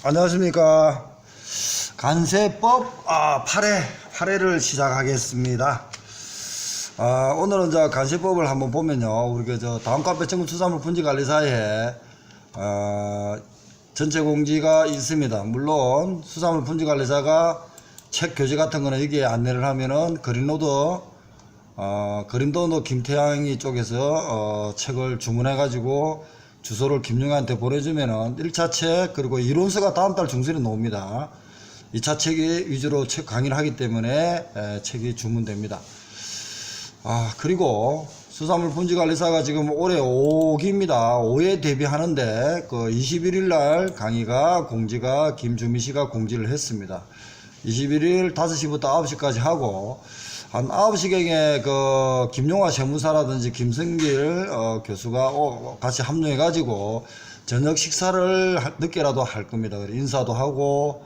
안녕하십니까. 간세법 8회를 시작하겠습니다. 오늘은 간세법을 한번 보면요, 우리 다음과배청구 수산물 분지관리사에 전체 공지가 있습니다. 물론 수산물 분지관리사가 책 교재 같은 거는 여기에 안내를 하면은 그림도너 김태양이 쪽에서 책을 주문해 가지고 주소를 김용희한테 보내주면은 1차 책 그리고 이론서가 다음 달 중순에 나옵니다. 2차 책이 위주로 책 강의를 하기 때문에 책이 주문됩니다. 그리고 수산물 분지관리사가 지금 올해 5기입니다. 5에 대비하는데 21일 날 강의가 공지가 김주미씨가 공지를 했습니다. 21일 5시부터 9시까지 하고 한 9시경에 김용화 세무사라든지 김성길 교수가 같이 합류해 가지고 저녁 식사를 늦게라도 할 겁니다. 인사도 하고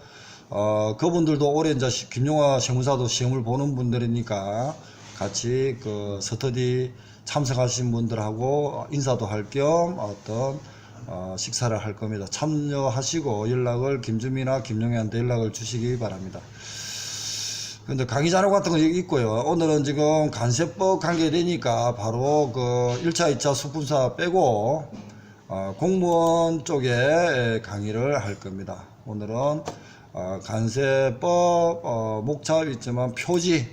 그분들도 올해 이제 김용화 세무사도 시험을 보는 분들이니까 같이 스터디 참석하신 분들하고 인사도 할 겸 식사를 할 겁니다. 참여하시고 김주미나 김용희한테 연락을 주시기 바랍니다. 근데 강의 자료 같은 거 여기 있고요. 오늘은 지금 간세법 관계되니까 바로 1차, 2차 수분사 빼고 공무원 쪽에 강의를 할 겁니다. 오늘은 간세법 목차 있지만 표지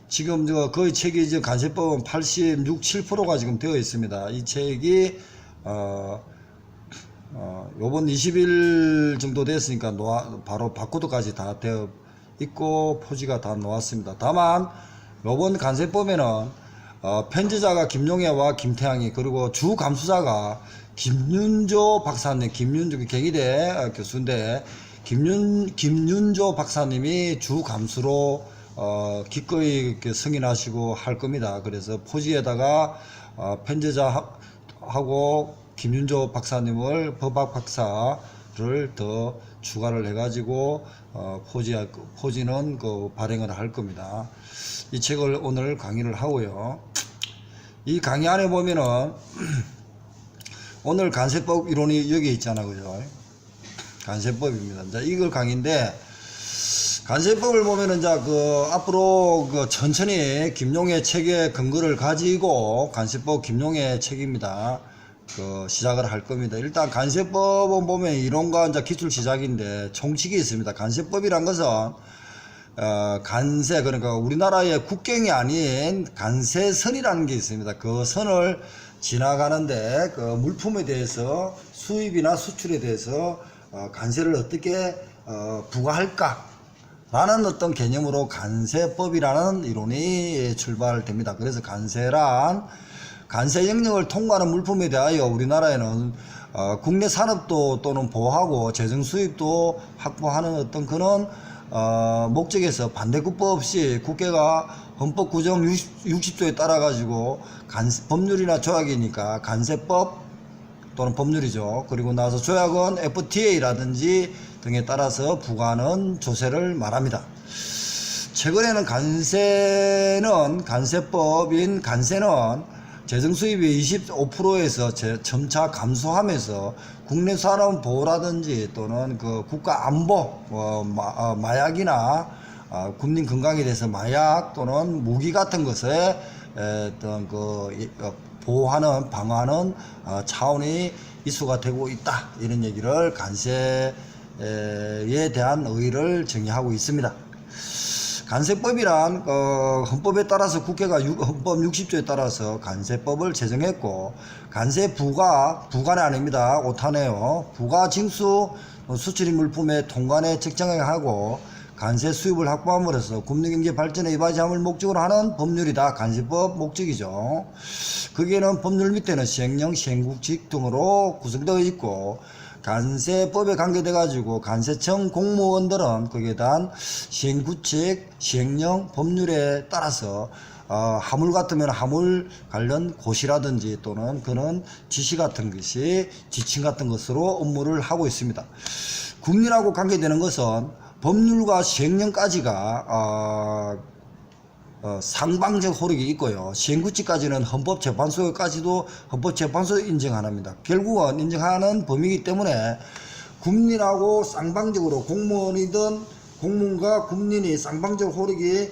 지금 거의 책이 지금 간세법은 86, 7%가 지금 되어 있습니다. 이 책이 요번 20일 정도 됐으니까 바로 바코드까지 다 되어 있고 표지가 다 놓았습니다. 다만 요번 간세법에는 편지자가 김용혜와 김태양이 그리고 주 감수자가 김윤조 박사님, 김윤조 경희대 교수인데 김윤조 박사님이 주 감수로 기꺼이 승인하시고 할 겁니다. 그래서 표지에다가 편지자하고 김윤조 박사님을 법학 박사를 더 추가를 해가지고 포지는 발행을 할 겁니다. 이 책을 오늘 강의를 하고요. 이 강의 안에 보면은 오늘 간세법 이론이 여기 있잖아요, 그죠? 간세법입니다. 이제 이걸 강의인데 간세법을 보면은 앞으로 천천히 김용혜 책의 근거를 가지고 간세법 김용혜 책입니다. 시작을 할 겁니다. 일단 간세법은 보면 이론과 기출 시작인데 총칙이 있습니다. 간세법이란 것은 간세 그러니까 우리나라의 국경이 아닌 간세선이라는 게 있습니다. 그 선을 지나가는데 물품에 대해서 수입이나 수출에 대해서 간세를 어떻게 부과할까 라는 어떤 개념으로 간세법이라는 이론이 출발됩니다. 그래서 간세 영역을 통과하는 물품에 대하여 우리나라에는 국내 산업도 또는 보호하고 재정 수입도 확보하는 어떤 그런 목적에서 반대급부 없이 국회가 헌법 구정 60조에 따라 가지고 법률이나 조약이니까 간세법 또는 법률이죠. 그리고 나서 조약은 FTA라든지 등에 따라서 부과하는 조세를 말합니다. 최근에는 간세법인 간세는 재정 수입이 25%에서 점차 감소하면서 국내 산업 보호라든지 또는 국가 안보, 마약이나 국민 건강에 대해서 마약 또는 무기 같은 것에 어떤 보호하는 방어하는 차원이 이수가 되고 있다. 이런 얘기를 간세에 대한 의의를 정의하고 있습니다. 간세법이란 헌법에 따라서 국회가 헌법 60조에 따라서 간세법을 제정했고 간세 부과는 아닙니다. 오타네요. 부과 징수 수출입 물품의 통관에 적정하게 하고 간세 수입을 확보함으로써 국민경제 발전에 이바지함을 목적으로 하는 법률이다. 간세법 목적이죠. 거기에는 법률 밑에는 시행령, 시행국칙 등으로 구성되어 있고 간세법에 관계돼 가지고 간세청 공무원들은 거기에 대한 시행구칙, 시행령, 법률에 따라서 하물 같으면 하물 관련 고시라든지 또는 그런 지시 같은 것이 지침 같은 것으로 업무를 하고 있습니다. 국민하고 관계되는 것은 법률과 시행령까지가 상방적 효력이 있고요. 시행구칙까지는 헌법재판소까지도 헌법재판소 인정합니다. 결국은 인정하는 범위이기 때문에 군민하고 쌍방적으로 공무원이든 공무원과 군민이 쌍방적 호력이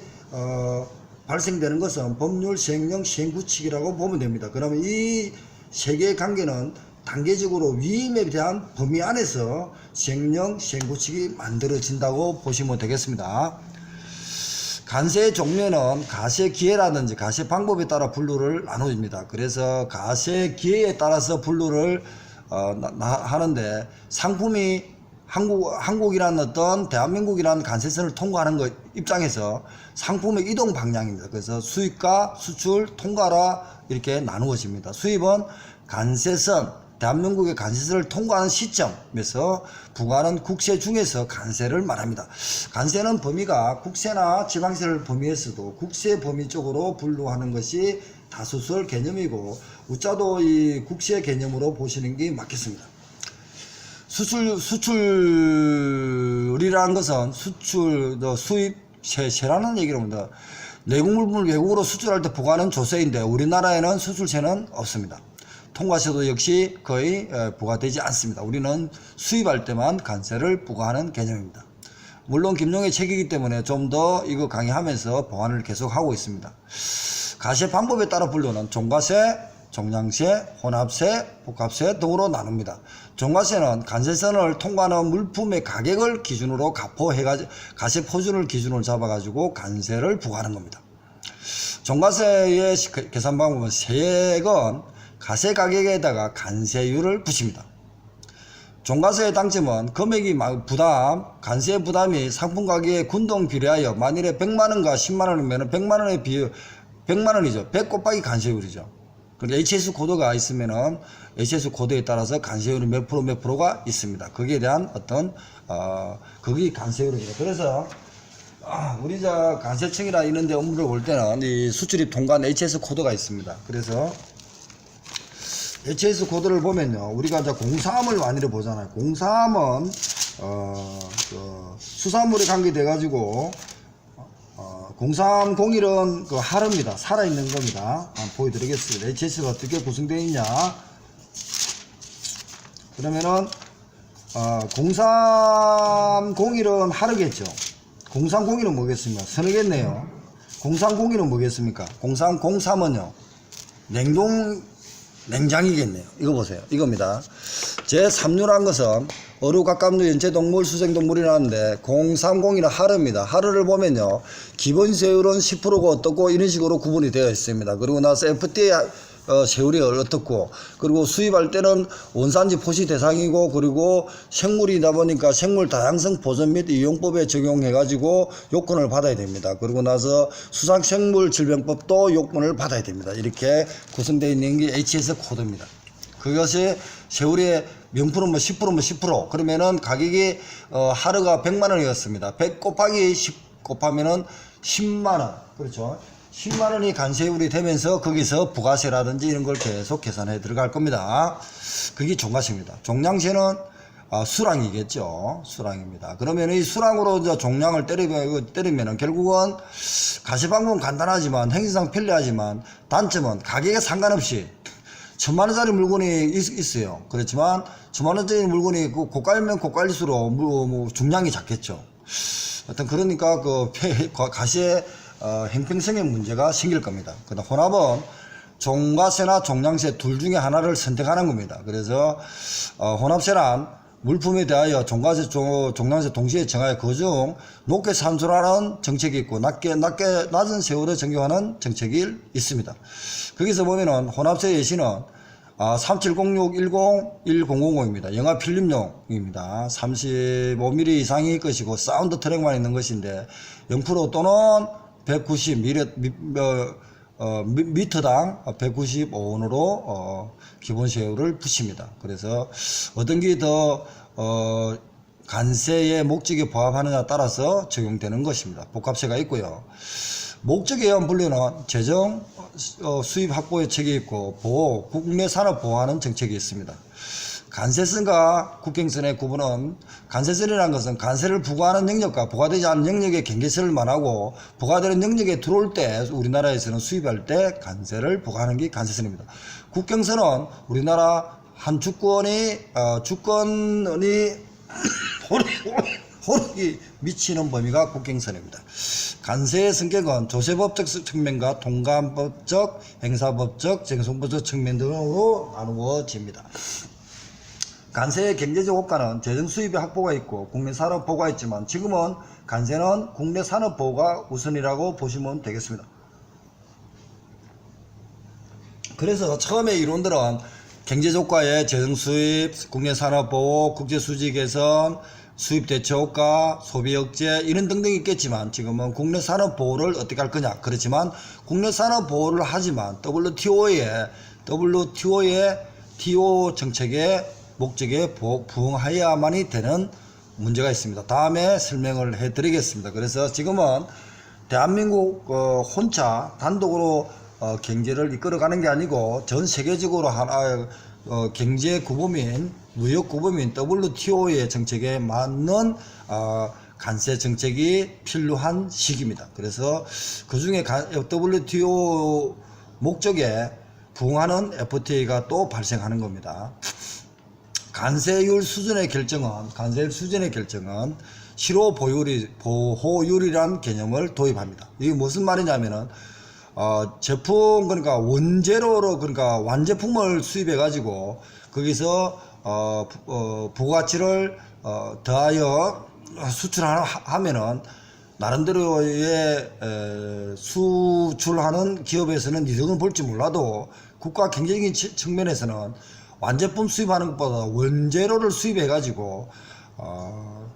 발생되는 것은 법률, 시행령, 시행구칙이라고 보면 됩니다. 그러면 이 세 개의 관계는 단계적으로 위임에 대한 범위 안에서 시행령, 시행구칙이 만들어진다고 보시면 되겠습니다. 간세의 종류는 가세 기회라든지 가세 방법에 따라 분류를 나눠집니다. 그래서 가세 기회에 따라서 분류를 하는데, 상품이 한국이라는 어떤 대한민국이라는 간세선을 통과하는 것 입장에서 상품의 이동 방향입니다. 그래서 수입과 수출, 통과라 이렇게 나누어집니다. 수입은 간세선, 대한민국의 간세선을 통과하는 시점에서 부과하는 국세 중에서 간세를 말합니다. 간세는 범위가 국세나 지방세를 범위에서도 국세 범위 쪽으로 분류하는 것이 다수설 개념이고, 우자도 이 국세 개념으로 보시는 게 맞겠습니다. 수출이라는 것은 수입 세라는 얘기를 합니다. 내국물품을 외국으로 수출할 때 부과하는 조세인데, 우리나라에는 수출세는 없습니다. 통과세도 역시 거의 부과되지 않습니다. 우리는 수입할 때만 간세를 부과하는 개념입니다. 물론 김용의 책이기 때문에 좀 더 이거 강의하면서 보완을 계속하고 있습니다. 가세 방법에 따라 분류는 종가세, 종량세, 혼합세, 복합세 등으로 나눕니다. 종가세는 간세선을 통과하는 물품의 가격을 기준으로 가세 포준을 기준으로 잡아가지고 간세를 부과하는 겁니다. 종가세의 계산 방법은 세액은 가세 가격에다가 간세율을 붙입니다. 종가세의 당점은 금액이 간세 부담이 상품 가격에 균등 비례하여 만일에 100만원과 10만원이면 100만원이죠. 100 곱하기 간세율이죠. 그리고 HS 코드가 있으면은 HS 코드에 따라서 간세율이 몇 프로가 있습니다. 거기에 대한 어떤 그게 간세율입니다. 그래서 우리 간세청이나 이런 데 업무를 볼 때는 이 수출입 통관 HS 코드가 있습니다. 그래서 HS 코드를 보면요, 우리가 이제 043을 많이를 보잖아요. 043은 수산물에 관계돼 가지고 0301은 그 하루입니다. 살아있는 겁니다. 보여드리겠습니다. HS가 어떻게 구성되어 있냐. 그러면은 0301은 하루겠죠. 0301은 뭐겠습니까? 선이겠네요. 0301은 뭐겠습니까? 0303은요, 냉장이겠네요. 이거 보세요. 이겁니다. 제3류란 것은 어류, 갑각류, 연체동물, 수생동물이라는데 030이는 하루입니다. 하루를 보면요, 기본세율은 10%가 어떻고 이런 식으로 구분이 되어 있습니다. 그리고 나서 FTA 세율이 어떻고, 그리고 수입할 때는 원산지 표시 대상이고, 그리고 생물이다 보니까 생물 다양성 보전 및 이용법에 적용해 가지고 요건을 받아야 됩니다. 그리고 나서 수상생물질병법도 요건을 받아야 됩니다. 이렇게 구성되어 있는 게 HS 코드입니다. 그것이 세율의 명품은 10% 그러면은 가격이 하루가 100만원이었습니다. 100 곱하기 10 곱하면은 10만원. 그렇죠. 10만원이 간세율이 되면서 거기서 부가세라든지 이런 걸 계속 계산해 들어갈 겁니다. 그게 종가세입니다. 종량세는 수량이겠죠. 수량입니다. 그러면 이 수량으로 이제 종량을 때리면은 결국은 가세 방법은 간단하지만 행정상 편리하지만 단점은 가격에 상관없이 1000만원짜리 물건이 있어요. 그렇지만 1000만원짜리 물건이 고가이면 고가일수록 중량이 작겠죠. 어떤 그러니까 가세 형평성의 문제가 생길 겁니다. 그다음 혼합은 종가세나 종량세 둘 중에 하나를 선택하는 겁니다. 그래서 혼합세란 물품에 대하여 종가세, 종량세 동시에 정하여 그중 높게 산출하는 정책이 있고 낮은 세율을 적용하는 정책이 있습니다. 거기서 보면은 혼합세 예시는 3706-10-1000입니다. 영화 필름용입니다. 35mm 이상일 것이고 사운드 트랙만 있는 것인데 0% 또는 190 미터당 195원으로 기본세율을 붙입니다. 그래서 어떤 게 더 간세의 목적에 부합하느냐에 따라서 적용되는 것입니다. 복합세가 있고요. 목적에 의한 분류는 재정 수입 확보의 책이 있고 보호, 국내 산업 보호하는 정책이 있습니다. 간세선과 국경선의 구분은, 간세선이라는 것은 간세를 부과하는 영역과 부과되지 않은 영역의 경계선을 말하고, 부과되는 영역에 들어올 때 우리나라에서는 수입할 때 간세를 부과하는 게 간세선입니다. 국경선은 우리나라 한 주권이 호르기 미치는 범위가 국경선입니다. 간세의 성격은 조세법적 측면과 통감법적, 행사법적, 쟁송법적 측면 등으로 나누어집니다. 간세의 경제적 효과는 재정 수입의 확보가 있고 국내 산업 보호가 있지만 지금은 간세는 국내 산업 보호가 우선이라고 보시면 되겠습니다. 그래서 처음에 이론들은 경제효과의 재정 수입, 국내 산업 보호, 국제 수지 개선, 수입 대체 효과, 소비 억제 이런 등등이 있겠지만 지금은 국내 산업 보호를 어떻게 할 거냐. 그렇지만 국내 산업 보호를 하지만 WTO의 TO 정책의 목적에 부응하여야만이 되는 문제가 있습니다. 다음에 설명을 해 드리겠습니다. 그래서 지금은 대한민국 혼자 단독으로 경제를 이끌어가는 게 아니고 전 세계적으로 경제 구범인, 무역 구범인 WTO의 정책에 맞는 간세 정책이 필요한 시기입니다. 그래서 그 중에 WTO 목적에 부응하는 FTA가 또 발생하는 겁니다. 간세율 수준의 결정은 실효 보호율이란 개념을 도입합니다. 이게 무슨 말이냐면은 제품, 그러니까 원재료로, 그러니까 완제품을 수입해 가지고 거기서 부가치를 더하여 수출하면은 나름대로의 수출하는 기업에서는 이득은 볼지 몰라도 국가 경제적인 측면에서는 완제품 수입하는 것보다 원재료를 수입해 가지고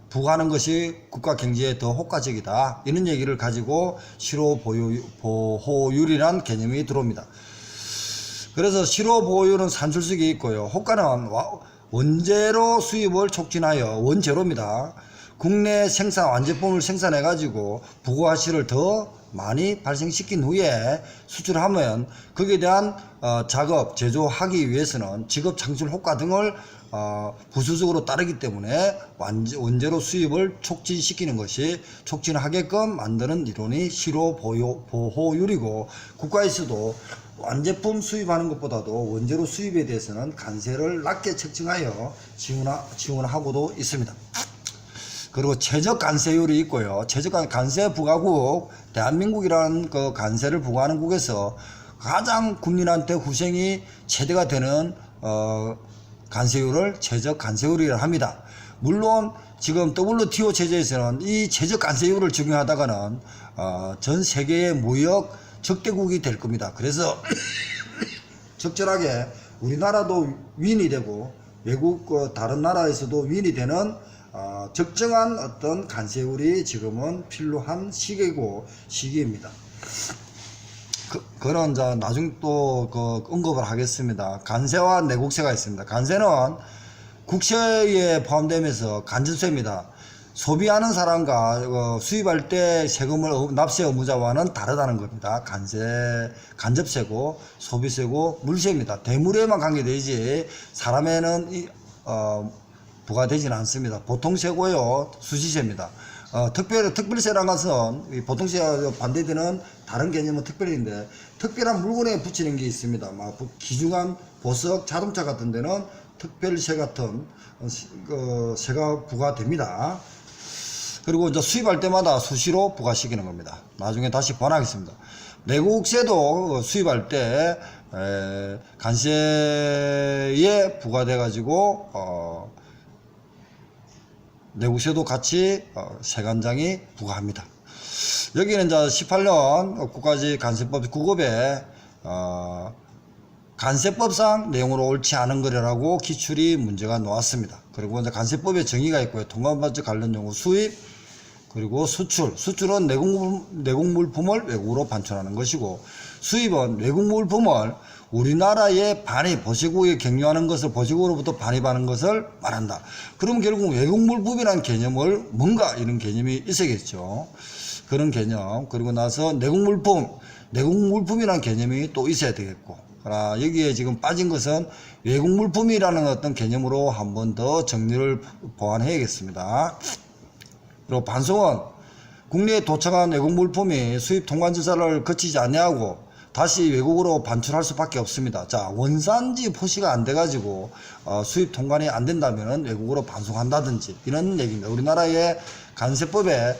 부과하는 것이 국가 경제에 더 효과적이다, 이런 얘기를 가지고 실효 보호율이란 개념이 들어옵니다. 그래서 실효 보호율은 산출식이 있고요. 효과는 원재료 수입을 촉진하여, 원재료입니다, 국내 생산 완제품을 생산해 가지고 부가가치를 더 많이 발생시킨 후에 수출하면 거기에 대한 작업, 제조하기 위해서는 직업 창출 효과 등을 부수적으로 따르기 때문에 원재료 수입을 촉진하게끔 만드는 이론이 실효 보호율이고, 국가에서도 완제품 수입하는 것보다도 원재료 수입에 대해서는 간세를 낮게 책정하여 지원하고도 있습니다. 그리고 최적 간세율이 있고요. 최적 간세 부과국, 대한민국이라는 그 간세를 부과하는 국에서 가장 국민한테 후생이 최대가 되는 간세율을 최적 간세율이라 합니다. 물론 지금 WTO 체제에서는 이 최적 간세율을 적용하다가는 전 세계의 무역 적대국이 될 겁니다. 그래서 적절하게 우리나라도 윈이 되고 외국 다른 나라에서도 윈이 되는 적정한 어떤 간세율이 지금은 필요한 시기입니다. 그런 나중에 또 언급을 하겠습니다. 간세와 내국세가 있습니다. 간세는 국세에 포함되면서 간접세입니다. 소비하는 사람과 수입할 때 세금을 납세 의무자와는 다르다는 겁니다. 간접세고 소비세고 물세입니다. 대물에만 관계되지 사람에는 부과되지는 않습니다. 보통세고요, 수지세입니다. 특별세라는 것은 보통세와 반대되는 다른 개념은 특별인데, 특별한 물건에 붙이는 게 있습니다. 귀중한 보석, 자동차 같은 데는 특별세 같은 세가 부과됩니다. 그리고 이제 수입할 때마다 수시로 부과시키는 겁니다. 나중에 다시 권하겠습니다. 내국세도 수입할 때 간세에 부과돼 가지고 내국세도 같이 세관장이 부과합니다. 여기는 이제 18년 국가지 간세법 9급에 간세법상 내용으로 옳지 않은 거래라고 기출이 문제가 나왔습니다. 그리고 이제 간세법의 정의가 있고요. 통관법적 관련 용어 수입, 그리고 수출은 내국 물품을 외국으로 반출하는 것이고, 수입은 외국 물품을 우리나라에 보시국에 경유하는 것을 보시국으로부터 반입하는 것을 말한다. 그럼 결국 외국 물품이라는 개념을 뭔가 이런 개념이 있어야겠죠. 그런 개념. 그리고 나서 내국 물품이라는 개념이 또 있어야 되겠고, 여기에 지금 빠진 것은 외국 물품이라는 어떤 개념으로 한 번 더 정리를 보완해야겠습니다. 그리고 반송은 국내에 도착한 외국 물품이 수입 통관 절차를 거치지 아니하고 다시 외국으로 반출할 수밖에 없습니다. 자, 원산지 표시가 안 돼가지고 수입 통관이 안 된다면 외국으로 반송한다든지 이런 얘기입니다. 우리나라의 간세법에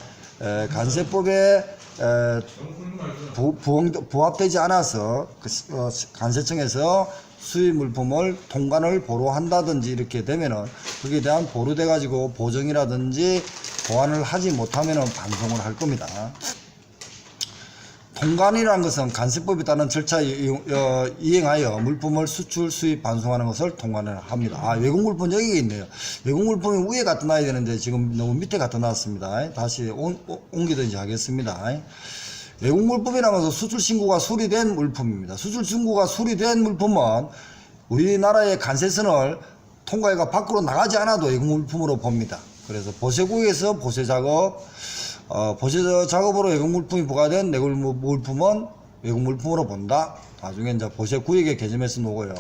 부합되지 않아서 간세청에서 수입 물품을 통관을 보로한다든지 이렇게 되면은 거기에 대한 보류돼 가지고 보정이라든지 보완을 하지 못하면은 반송을 할 겁니다. 통관이라는 것은 간세법에 따른 절차에 이행하여 물품을 수출, 수입, 반송하는 것을 통관을 합니다. 외국 물품 여기 있네요. 외국 물품이 위에 갖다 놔야 되는데 지금 너무 밑에 갖다 놨습니다. 다시 옮기든지 하겠습니다. 외국 물품이라는 것은 수출 신고가 수리된 물품입니다. 수출 신고가 수리된 물품은 우리나라의 간세선을 통과해가 밖으로 나가지 않아도 외국 물품으로 봅니다. 그래서 보세국에서 보세 작업, 보세 작업으로 외국 물품이 부과된 외국 물품은 외국 물품으로 본다. 나중에 이제 보세 구역의 개념에서 놓고요.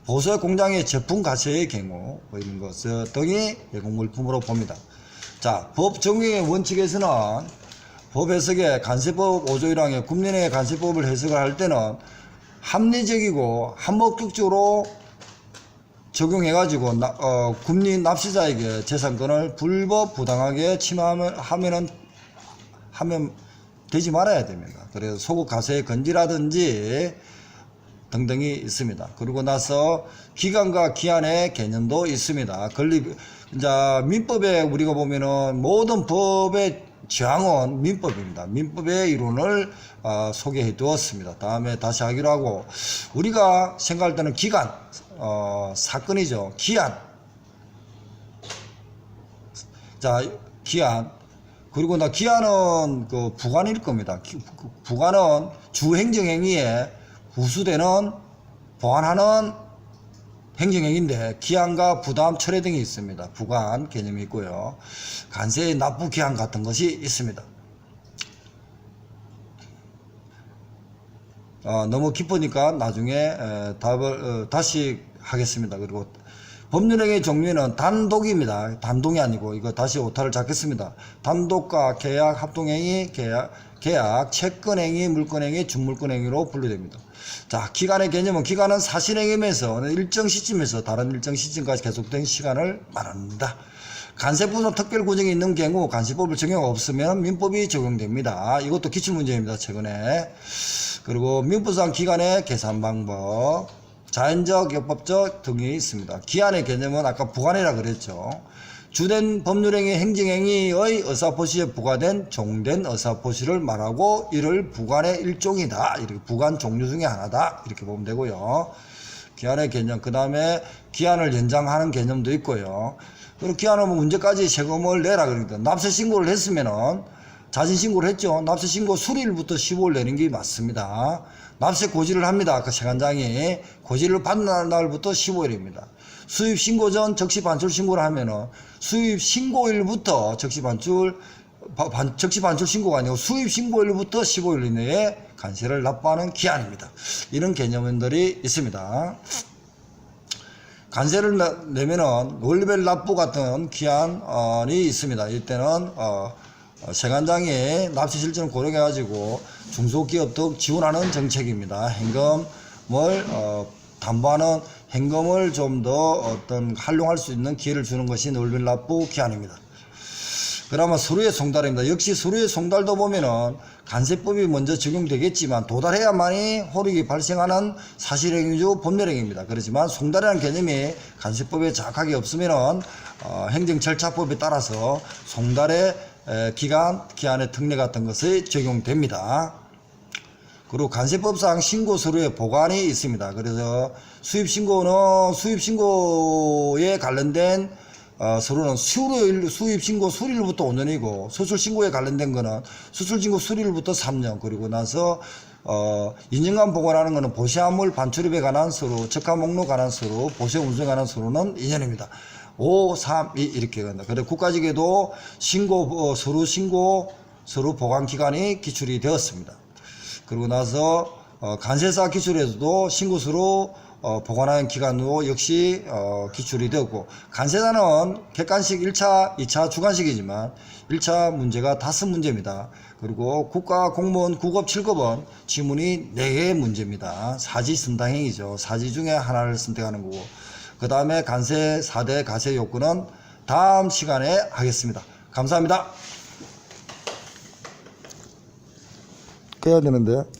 보세 공장의 제품 가세의 경우 이런 것 등이 외국 물품으로 봅니다. 자, 법 적용의 원칙에서는 법 해석에 간세법 5조 1항에 금년의 간세법을 해석을 할 때는 합리적이고 합법적으로 적용해가지고 금리 납세자에게 재산권을 불법 부당하게 침해하면 되지 말아야 됩니다. 그래서 소급 가세의 건지라든지 등등이 있습니다. 그리고 나서 기간과 기한의 개념도 있습니다. 이제 민법에 우리가 보면은 모든 법의 지향은 민법입니다. 민법의 이론을 소개해 두었습니다. 다음에 다시 하기로 하고, 우리가 생각할 때는 기간, 사건이죠. 기한. 자, 기한. 그리고 기한은 부관일 겁니다. 부관은 주행정행위에 부수되는 보완하는 행정행위인데 기한과 부담 철회 등이 있습니다. 부관 개념이 있고요. 간세의 납부 기한 같은 것이 있습니다. 너무 깊으니까 나중에 답을 다시 하겠습니다. 그리고 법률행위 종류는 단독입니다. 단독이 아니고 이거 다시 오타를 잡겠습니다. 단독과 계약, 합동행위, 계약, 채권행위, 물권행위, 준물권행위로 분류됩니다. 자, 기간의 개념은 기간은 사실행위에서 일정 시점에서 다른 일정 시점까지 계속된 시간을 말합니다. 간세법은 특별 구정이 있는 경우 간세법을 적용 없으면 민법이 적용됩니다. 이것도 기출문제입니다. 최근에. 그리고 민법상 기간의 계산 방법, 자연적, 역법적 등이 있습니다. 기한의 개념은 아까 부관이라 그랬죠. 주된 법률행위 행정행위의 의사표시에 부과된 종된 의사표시를 말하고 이를 부관의 일종이다. 이렇게 부관 종류 중에 하나다. 이렇게 보면 되고요. 기한의 개념, 그 다음에 기한을 연장하는 개념도 있고요. 그리고 기한은 문제까지 세금을 내라 그러니까 납세 신고를 했으면은 자진 신고를 했죠. 납세 신고 수리일부터 15일 내는 게 맞습니다. 납세 고지를 합니다. 아까 세관장이 고지를 받는 날부터 15일입니다. 수입 신고 전 적시 반출 신고를 하면은 수입 신고일부터 적시 반출 신고가 아니고 수입 신고일부터 15일 이내에 간세를 납부하는 기한입니다. 이런 개념들이 있습니다. 간세를 내면은 원리별 납부 같은 기한이 있습니다. 이때는 세관장이 납세 실정을 고려해 가지고 중소기업 등 지원하는 정책입니다. 현금을 담보하는 현금을 좀 더 활용할 수 있는 기회를 주는 것이 원리별 납부 기한입니다. 그러면 서류의 송달입니다. 역시 서류의 송달도 보면은 간세법이 먼저 적용되겠지만 도달해야만이 효력이 발생하는 사실행위주 법률행위입니다. 그렇지만 송달이라는 개념이 간세법에 정확하게 없으면은 행정절차법에 따라서 송달의 기한의 특례 같은 것이 적용됩니다. 그리고 간세법상 신고 서류의 보관이 있습니다. 그래서 수입신고는 수입신고에 관련된 서류는 수입신고 수리일부터 5년이고 수출신고에 관련된 거는 수출신고 수리일부터 3년, 그리고 나서 2년간 보관하는 거는 보시화물 반출입에 관한 서류, 적하목록 관한 서류, 보시운수에 관한 서류는 2년입니다. 5, 3, 2 이렇게 간다. 그리고 국가직에도 서류 보관 기간이 기출이 되었습니다. 그리고 나서 간세사 기출에서도 신고서로 보관하는 기간으로 역시 기출이 되었고, 간세단은 객관식 1차, 2차 주관식이지만 1차 문제가 5문제입니다. 그리고 국가공무원 9급 7급은 지문이 4개의 문제입니다. 사지 선당행이죠. 사지 중에 하나를 선택하는 거고, 그 다음에 간세 4대 가세 요건은 다음 시간에 하겠습니다. 감사합니다. 깨야 되는데.